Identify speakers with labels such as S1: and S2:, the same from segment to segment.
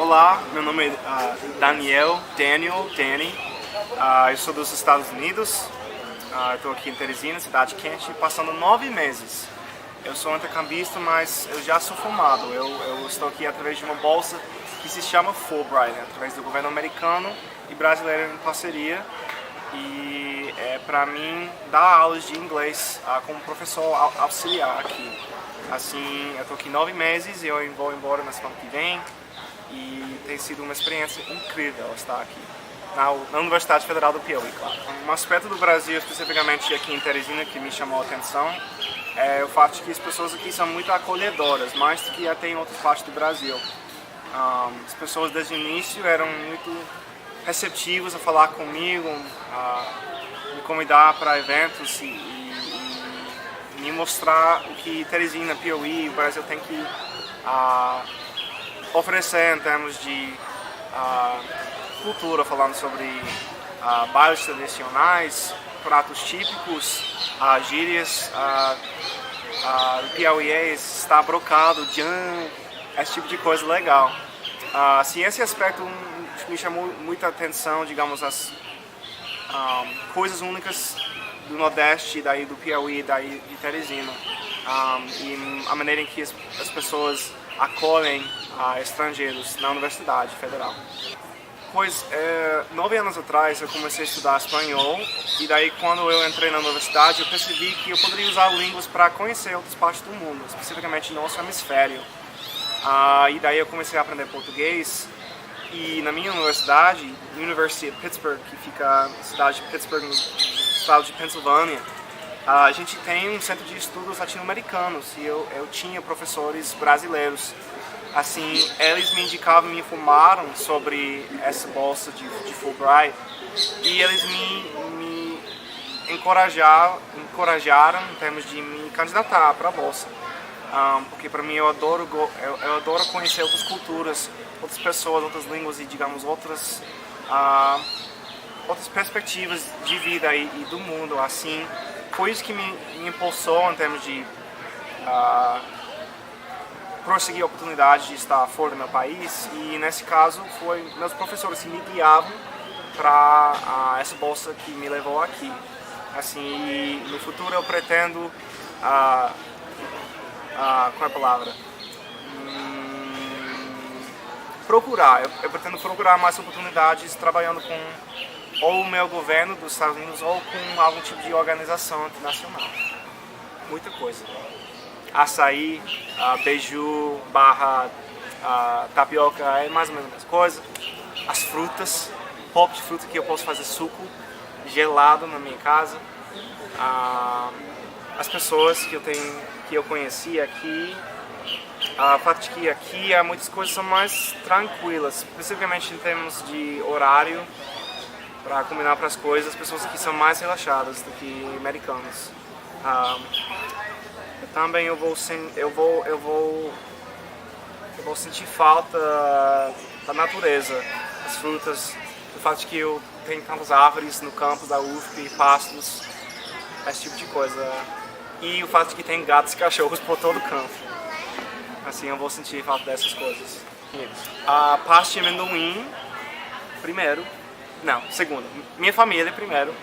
S1: Olá, meu nome é Danny. Eu sou dos Estados Unidos. Estou aqui em Teresina, cidade quente, passando 9 meses. Eu sou intercambista, mas eu já sou formado. Eu estou aqui através de uma bolsa que se chama Fulbright, né? Através do governo americano e brasileiro em parceria. E é para mim dar aulas de inglês como professor auxiliar aqui. Assim, eu estou aqui 9 meses e eu vou embora na semana que vem. E tem sido uma experiência incrível estar aqui na Universidade Federal do Piauí, claro. Um aspecto do Brasil, especificamente aqui em Teresina, que me chamou a atenção é o fato de que as pessoas aqui são muito acolhedoras, mais do que até em outras partes do Brasil. As pessoas desde o início eram muito receptivas a falar comigo, me convidar para eventos e me mostrar o que Teresina, Piauí, o Brasil tem que oferecer em termos de cultura, falando sobre bailes tradicionais, pratos típicos, gírias, o piauiês está brocado, esse tipo de coisa legal. Assim, esse aspecto me chamou muita atenção, digamos, as coisas únicas do Nordeste, daí do Piauí, daí de Teresina, e a maneira em que as pessoas acolhem estrangeiros na Universidade Federal. Pois, 9 anos atrás eu comecei a estudar espanhol e daí quando eu entrei na universidade eu percebi que eu poderia usar línguas para conhecer outras partes do mundo, especificamente nosso hemisfério. E daí eu comecei a aprender português e na minha universidade, University of Pittsburgh, que fica na cidade de Pittsburgh, no estado de Pensilvânia, a gente tem um centro de estudos latino-americanos e eu tinha professores brasileiros. Assim, eles me indicavam, me informaram sobre essa bolsa de Fulbright e eles me encorajaram em termos de me candidatar para a bolsa. Porque para mim eu adoro conhecer outras culturas, outras pessoas, outras línguas e, digamos, outras perspectivas de vida e do mundo. Assim, foi isso que me impulsou em termos de prosseguir a oportunidade de estar fora do meu país, e nesse caso foi meus professores que me guiavam para essa bolsa que me levou aqui. Assim, no futuro eu pretendo qual é a palavra? Eu pretendo procurar mais oportunidades trabalhando com ou o meu governo dos Estados Unidos ou com algum tipo de organização internacional. Muita coisa. Açaí, beiju, tapioca, é mais ou menos a mesma coisa. As frutas, pop de fruta que eu posso fazer suco gelado na minha casa. As pessoas que eu conheci aqui, o fato de que aqui muitas coisas são mais tranquilas, especificamente em termos de horário, para combinar para as coisas, as pessoas aqui são mais relaxadas do que americanos. Também eu vou sentir falta da natureza, das frutas, do fato de que eu tenho tantas árvores no campus da UFP, pastos, esse tipo de coisa. E o fato de que tem gatos e cachorros por todo o campo. Assim, eu vou sentir falta dessas coisas. A pasta de amendoim, primeiro. Não, segundo. Minha família primeiro.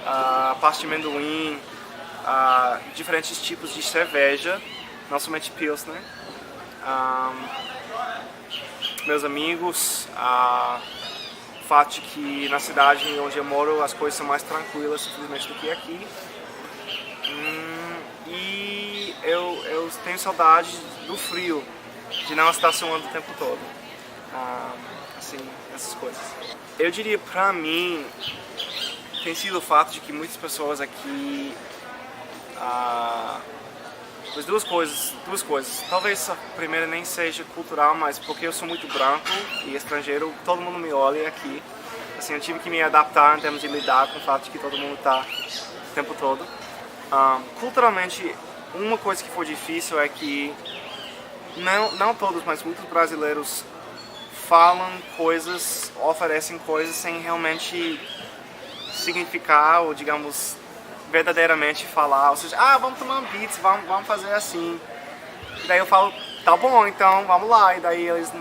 S1: A pasta de amendoim, diferentes tipos de cerveja, não somente Pilsner. Meus amigos, o fato de que na cidade onde eu moro as coisas são mais tranquilas, simplesmente, do que aqui. E eu tenho saudade do frio, de não estar suando o tempo todo. Assim, essas coisas. Eu diria, pra mim, tem sido o fato de que muitas pessoas aqui duas coisas. Talvez a primeira nem seja cultural, mas porque eu sou muito branco e estrangeiro, todo mundo me olha aqui. Assim, eu tive que me adaptar em termos de lidar com o fato de que todo mundo está o tempo todo. Culturalmente, uma coisa que foi difícil é que não todos, mas muitos brasileiros falam coisas, oferecem coisas sem realmente significar ou, digamos, verdadeiramente falar, ou seja, vamos tomar uma pizza, vamos fazer assim. E daí eu falo, tá bom, então vamos lá, e daí eles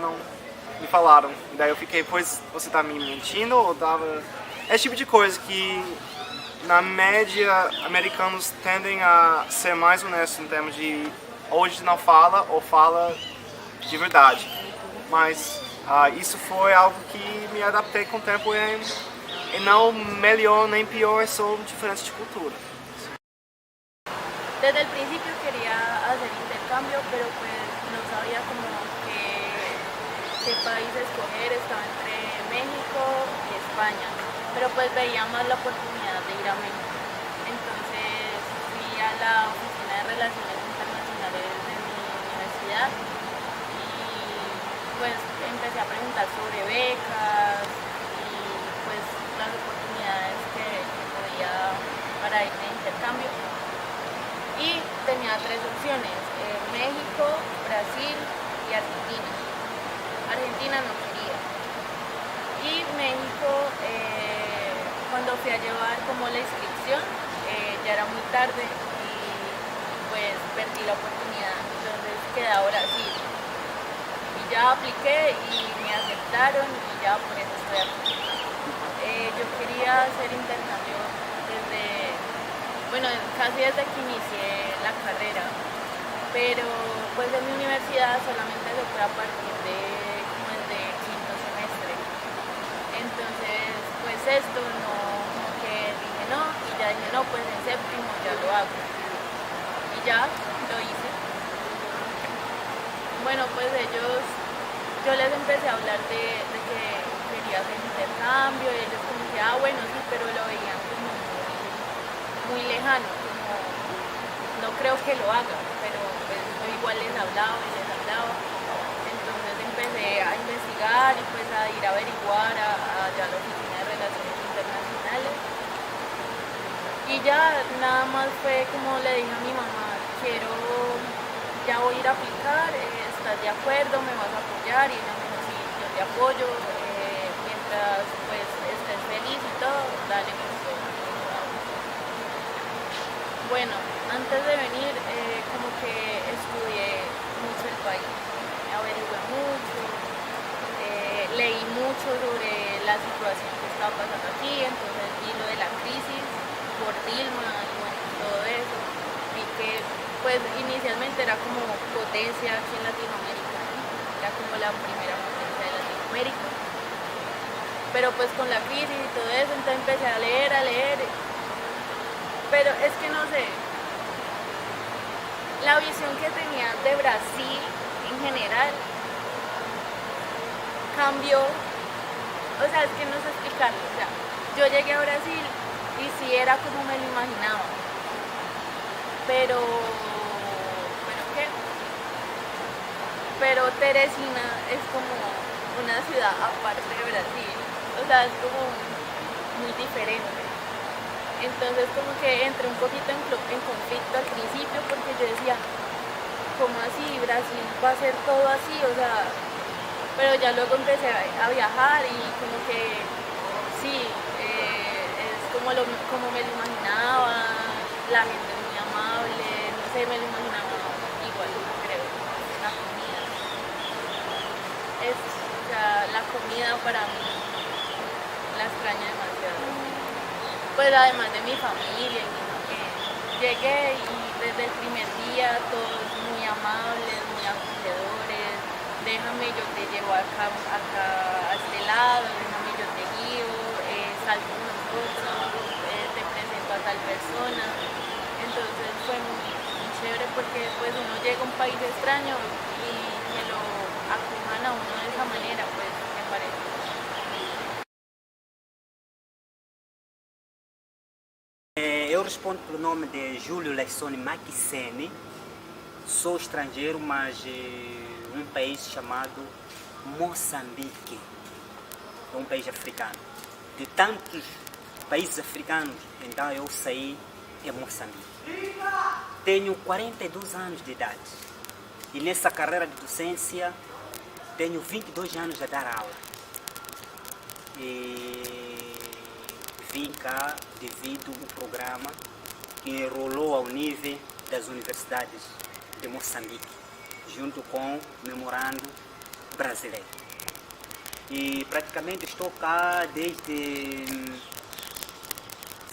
S1: me falaram. E daí eu fiquei, pois você tá me mentindo ou tava... Esse tipo de coisa que, na média, americanos tendem a ser mais honestos em termos de hoje não fala ou fala de verdade. Mas isso foi algo que me adaptei com o tempo e não melhor nem pior, só diferença de cultura.
S2: Desde el principio quería hacer intercambio, pero pues no sabía como qué país escoger, estaba entre México y España, pero pues veía más la oportunidad de ir a México. Entonces fui a la Oficina de Relaciones Internacionales de mi universidad y pues empecé a preguntar sobre becas y pues las oportunidades que podía para ir de intercambio. Y tenía tres opciones, México, Brasil y Argentina. Argentina no quería. Y México, cuando fui a llevar como la inscripción, ya era muy tarde y pues perdí la oportunidad. Entonces quedaba Brasil. Y ya apliqué y me aceptaron y ya por eso estoy aquí. Yo quería hacer intercambio casi desde que inicié la carrera, pero pues en mi universidad solamente se fue a partir de como el de quinto semestre. Entonces pues esto no, como que dije no, y ya dije no, pues en séptimo ya lo hago. Y ya lo hice. Bueno, pues yo les empecé a hablar de que quería hacer intercambio y ellos como que, bueno, sí, pero lo veían como muy lejano, como no creo que lo haga, pero pues yo igual les hablaba y les hablaba. Entonces empecé a investigar y pues a ir a averiguar allá a la Oficina de Relaciones Internacionales. Y ya nada más fue como le dije a mi mamá, ya voy a ir a aplicar, ¿estás de acuerdo? ¿Me vas a apoyar? Y ella me dijo, sí, yo te apoyo, mientras pues estés feliz y todo, dale, pues yo. Bueno, antes de venir como que estudié mucho el país, averigué mucho, leí mucho sobre la situación que estaba pasando aquí, entonces vi lo de la crisis por Dilma y bueno, todo eso, vi que pues inicialmente era como potencia aquí en Latinoamérica, ¿no? Era como la primera potencia de Latinoamérica, pero pues con la crisis y todo eso, entonces empecé a leer, pero es que no sé, la visión que tenía de Brasil en general cambió, o sea, es que no sé explicarlo, o sea, yo llegué a Brasil y sí era como me lo imaginaba, pero ¿qué? Pero Teresina es como una ciudad aparte de Brasil, o sea, es como muy diferente. Entonces como que entré un poquito en conflicto al principio porque yo decía, ¿cómo así? Brasil va a ser todo así, o sea, pero ya luego empecé a viajar y como que sí, es como me lo imaginaba, la gente es muy amable, no sé, me lo imaginaba igual, creo, la comida. O sea, la comida para mí la extraño demasiado. Pues además de mi familia, que llegué y desde el primer día todos muy amables, muy acogedores, déjame yo te llevo acá a este lado, déjame yo te guío, sal con nosotros, te presento a tal persona. Entonces fue muy chévere porque pues uno llega a un país extraño y me lo acojan a uno de esa manera, pues me parece.
S3: Eu respondo pelo nome de Júlio Lessoni Makisene, sou estrangeiro, mas um país chamado Moçambique, é um país africano. De tantos países africanos, então eu saí em Moçambique. Tenho 42 anos de idade e nessa carreira de docência tenho 22 anos a dar aula. Vim cá devido ao programa que enrolou ao nível das universidades de Moçambique, junto com o memorando brasileiro. E praticamente estou cá desde,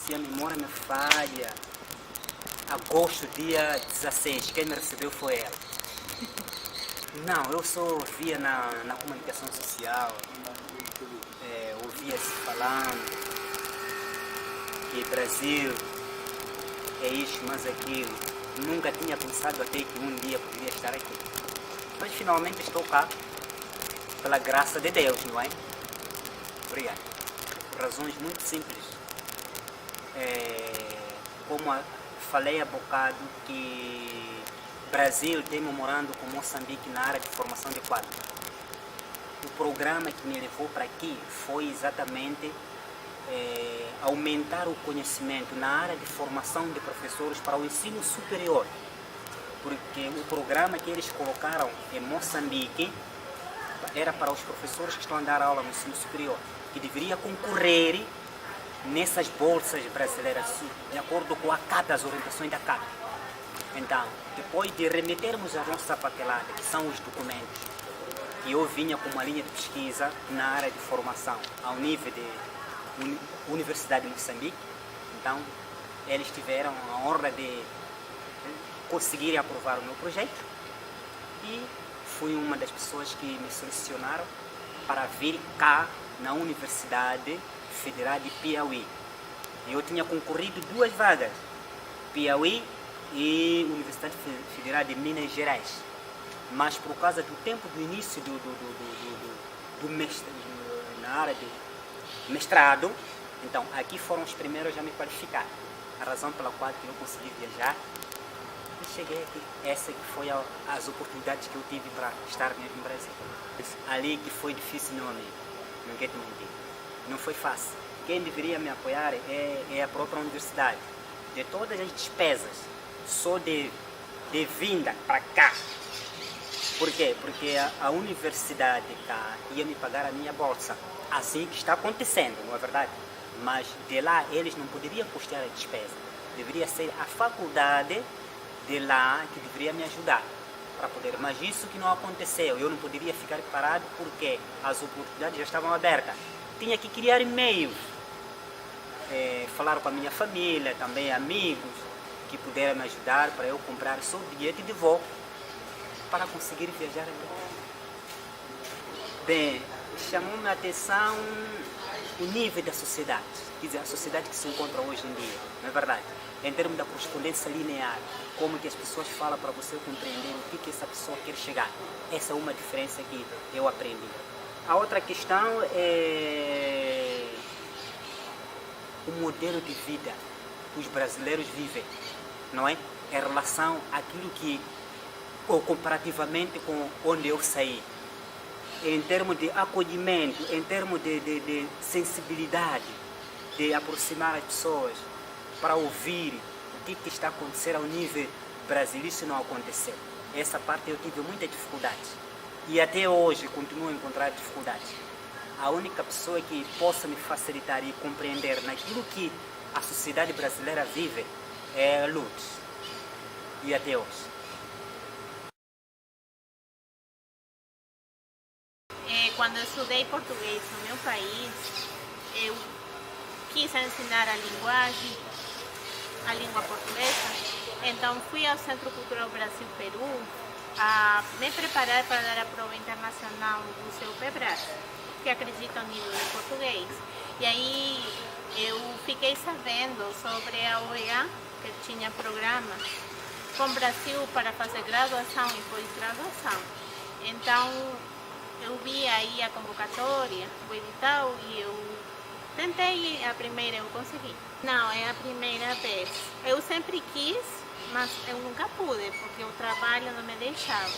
S3: se a memória me falha, agosto, dia 16. Quem me recebeu foi ela. Não, eu só ouvia na comunicação social, ouvia-se falando que Brasil é isso, mas aquilo. Nunca tinha pensado até que um dia poderia estar aqui. Mas finalmente estou cá, pela graça de Deus, não é? Obrigado. Por razões muito simples. Como falei há bocado, que Brasil tem memorando com Moçambique na área de formação de quadros. O programa que me levou para aqui foi exatamente aumentar o conhecimento na área de formação de professores para o ensino superior. Porque o programa que eles colocaram em Moçambique era para os professores que estão a dar aula no ensino superior, que deveria concorrer nessas bolsas brasileiras, de acordo com a CAP, as orientações da CAP. Então, depois de remetermos a nossa papelada, que são os documentos, que eu vinha com uma linha de pesquisa na área de formação, ao nível de Universidade de Moçambique, então eles tiveram a honra de conseguirem aprovar o meu projeto e fui uma das pessoas que me selecionaram para vir cá na Universidade Federal de Piauí. Eu tinha concorrido 2 vagas, Piauí e Universidade Federal de Minas Gerais, mas por causa do tempo do início na área de mestrado, então aqui foram os primeiros a me qualificar, a razão pela qual eu consegui viajar e cheguei aqui. Essa que foi as oportunidades que eu tive para estar mesmo no Brasil. Ali que foi difícil, meu amigo, não quero te mentir, não foi fácil. Quem deveria me apoiar é a própria universidade. De todas as despesas, só de vinda para cá. Por quê? Porque a universidade cá ia me pagar a minha bolsa. Assim que está acontecendo, não é verdade? Mas de lá eles não poderiam custear a despesa. Deveria ser a faculdade de lá que deveria me ajudar para poder. Mas isso que não aconteceu. Eu não poderia ficar parado porque as oportunidades já estavam abertas. Tinha que criar meios. Falar com a minha família, também amigos que puderam me ajudar para eu comprar só o bilhete de voo para conseguir viajar aqui. Bem, chamou-me a atenção o nível da sociedade, quer dizer, a sociedade que se encontra hoje em dia, não é verdade? Em termos da correspondência linear, como que as pessoas falam para você compreender o que essa pessoa quer chegar. Essa é uma diferença que eu aprendi. A outra questão é o modelo de vida que os brasileiros vivem, não é? Em relação àquilo que, ou comparativamente com onde eu saí. Em termos de acolhimento, em termos de sensibilidade, de aproximar as pessoas para ouvir o que está acontecendo ao nível brasileiro, isso não aconteceu. Essa parte eu tive muita dificuldade e até hoje continuo a encontrar dificuldade. A única pessoa que possa me facilitar e compreender naquilo que a sociedade brasileira vive é a Lourdes, e até hoje.
S2: Quando eu estudei português no meu país, eu quis ensinar a linguagem, a língua portuguesa. Então fui ao Centro Cultural Brasil-Peru a me preparar para dar a prova internacional do seu PEBRAS, que acredita no nível de português. E aí eu fiquei sabendo sobre a OEA, que tinha programa com o Brasil para fazer graduação e pós-graduação. Então eu vi aí a convocatória, o edital, e eu tentei, a primeira eu consegui. Não, é a primeira vez. Eu sempre quis, mas eu nunca pude, porque o trabalho não me deixava.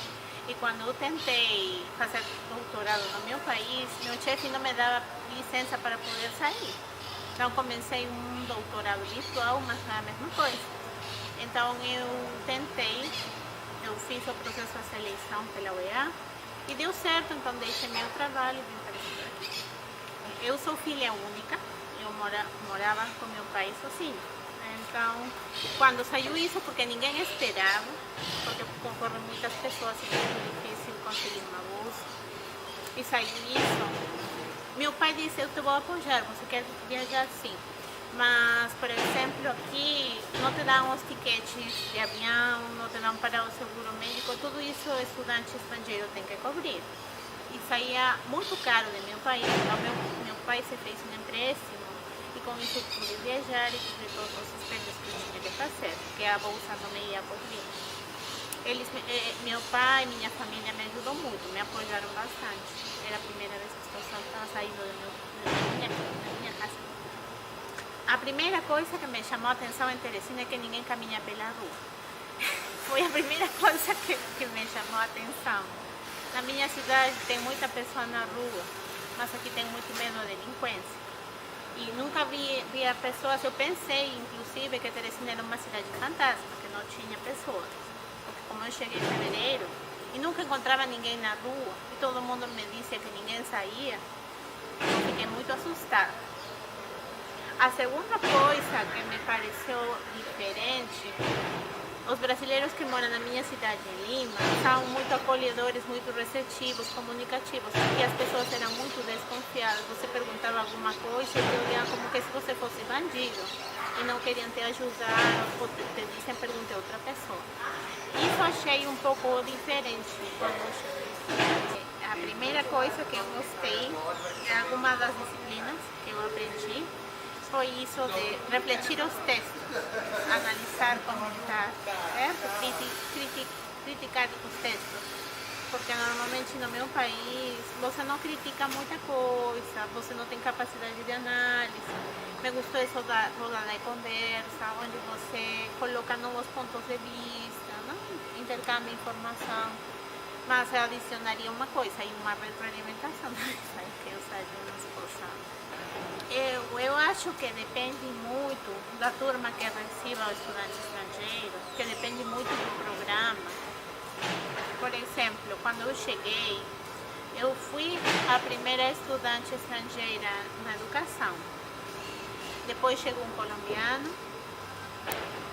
S2: E quando eu tentei fazer doutorado no meu país, meu chefe não me dava licença para poder sair. Então comecei um doutorado virtual, mas não é a mesma coisa. Então eu tentei, eu fiz o processo de seleção pela OEA, e deu certo, então deixei meu trabalho e vim para estudar aqui. Eu sou filha única, eu morava com meu pai sozinho. Então, quando saiu isso, porque ninguém esperava, porque concorrem muitas pessoas e é muito difícil conseguir uma bolsa, e saiu isso,
S4: Meu pai disse, eu te vou apoiar, você quer viajar sim. Mas, por exemplo, aqui não te dão os tiquetes de avião, não te dão para o seguro médico, tudo isso o estudante estrangeiro tem que cobrir. E saía muito caro do meu país, então meu pai se fez um empréstimo e com isso pude viajar e cobrir todos os despesas que eu tinha de fazer, porque a bolsa não me ia cobrir. Meu pai e minha família me ajudou muito, me apoiaram bastante. Era a primeira vez que eu estava saindo da minha casa. A primeira coisa que me chamou a atenção em Teresina é que ninguém caminha pela rua. Foi a primeira coisa que me chamou a atenção. Na minha cidade tem muita pessoa na rua, mas aqui tem muito menos delinquência. E nunca vi a pessoas, eu pensei inclusive que Teresina era uma cidade fantasma, que não tinha pessoas. Porque como eu cheguei em fevereiro e nunca encontrava ninguém na rua, e todo mundo me dizia que ninguém saía, eu fiquei muito assustada. A segunda coisa que me pareceu diferente, os brasileiros que moram na minha cidade, em Lima, são muito acolhedores, muito receptivos, comunicativos. Aqui as pessoas eram muito desconfiadas. Você perguntava alguma coisa e te olhavam como que se você fosse bandido e não queriam te ajudar ou te dizem pergunte a outra pessoa. Isso achei um pouco diferente quando eu cheguei. A primeira coisa que eu gostei de alguma das disciplinas que eu aprendi foi isso de refletir os textos, analisar, comentar, certo? Criticar os textos, porque normalmente no meu país você não critica muita coisa, você não tem capacidade de análise. Me gostou isso da roda de conversa, onde você coloca novos pontos de vista, não? Intercambia informação, mas eu adicionaria uma coisa, e uma retroalimentação, que eu saio umas coisas. Eu acho que depende muito da turma que receba o estudante estrangeiro, que depende muito do programa. Por exemplo, quando eu cheguei, eu fui a primeira estudante estrangeira na educação. Depois chegou um colombiano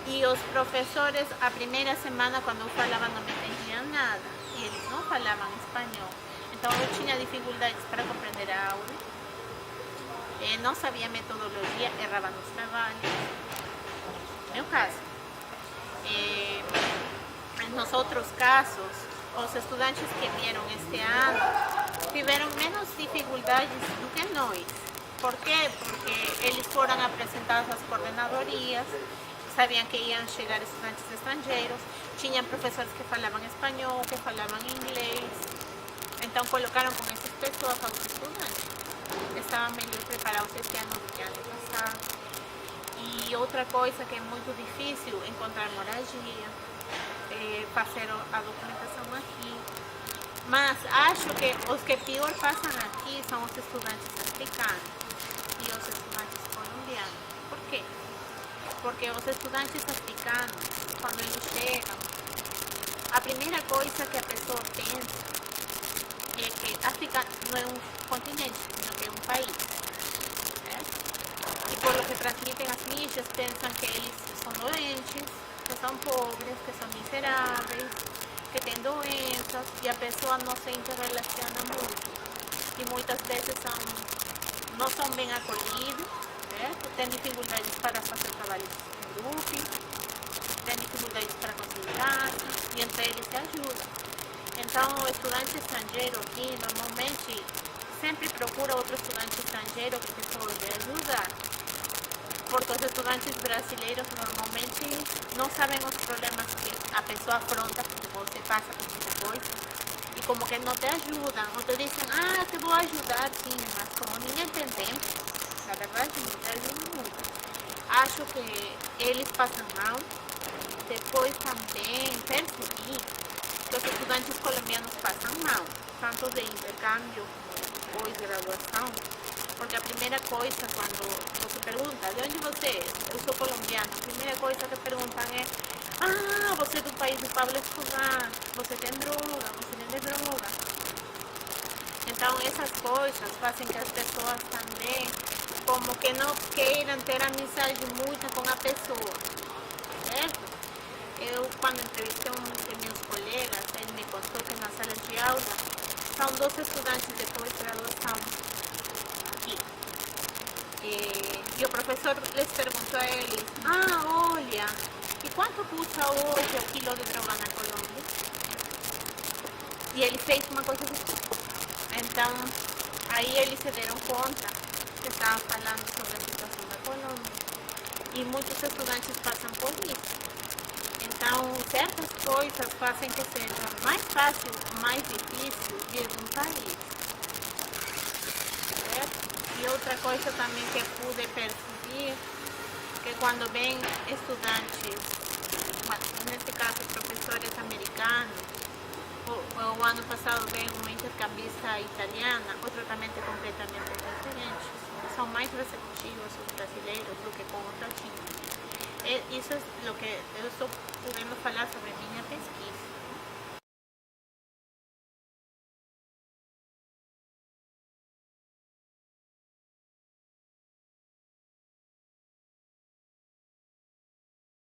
S4: e os professores, a primeira semana, quando eu falava, não me entendiam nada. E eles não falavam espanhol. Então eu tinha dificuldades para compreender a aula. Não sabia metodologia, errava nos trabalhos. Meu caso. Nos outros casos, os estudantes que vieram este ano tiveram menos dificuldades do que nós. Por quê? Porque eles foram apresentados às coordenadorias, sabiam que iam chegar estudantes estrangeiros, tinham professores que falavam espanhol, que falavam inglês. Então colocaram com essas pessoas aos estudantes. Estavam melhor preparados este ano do que ano passado. E outra coisa que é muito difícil, encontrar moradia, fazer a documentação aqui. Mas acho que os que pior passam aqui são os estudantes africanos e os estudantes colombianos. Por quê? Porque os estudantes africanos, quando eles chegam, a primeira coisa que a pessoa pensa é que a África não é um continente, sino que é um país. Certo? E por lo que transmitem as mídias, pensam que eles são doentes, que são pobres, que são miseráveis, que têm doenças, e a pessoa não se interrelaciona muito. E muitas vezes não são bem acolhidos, certo? Têm dificuldades para fazer trabalhos em grupo, têm dificuldades para conciliar-se, e entre eles se ajudam. Então, o estudante estrangeiro aqui, normalmente, sempre procura outro estudante estrangeiro que pode ajudar. Porque os estudantes brasileiros, normalmente, não sabem os problemas que a pessoa afronta, porque você passa por muita coisa, e como que não te ajudam, ou te dizem, te vou ajudar, sim, mas como ninguém tem tempo, na verdade, não te ajudam muito. Acho que eles passam mal. Depois também percebi que os estudantes colombianos passam mal, tanto de intercâmbio como pós-graduação, porque a primeira coisa, quando você pergunta, de onde você é? Eu sou colombiana, a primeira coisa que perguntam é, você é do país do Pablo Escobar, você tem droga, você vende droga. Então essas coisas fazem que as pessoas também, como que não queiram ter amizade muita com a pessoa, certo? Eu, quando entrevistei um de meus colegas, ele me contou que na sala de aula são 2 estudantes de pós-graduação E o professor les perguntou a eles: olha, e quanto custa hoje o quilo de droga na Colômbia? E ele fez uma coisa assim. Então, aí eles se deram conta que estavam falando sobre a situação da Colômbia. E muitos estudantes passam por isso. Então, certas coisas fazem que seja mais fácil ou mais difícil vir de um país. Certo? E outra coisa também que pude perceber, que quando vem estudantes, nesse caso professores americanos, o ano passado veio uma intercambista italiana, o tratamento é completamente diferente. São mais receptivos os brasileiros do que com os latinos. Isso é o que eu estou podendo falar sobre minha pesquisa.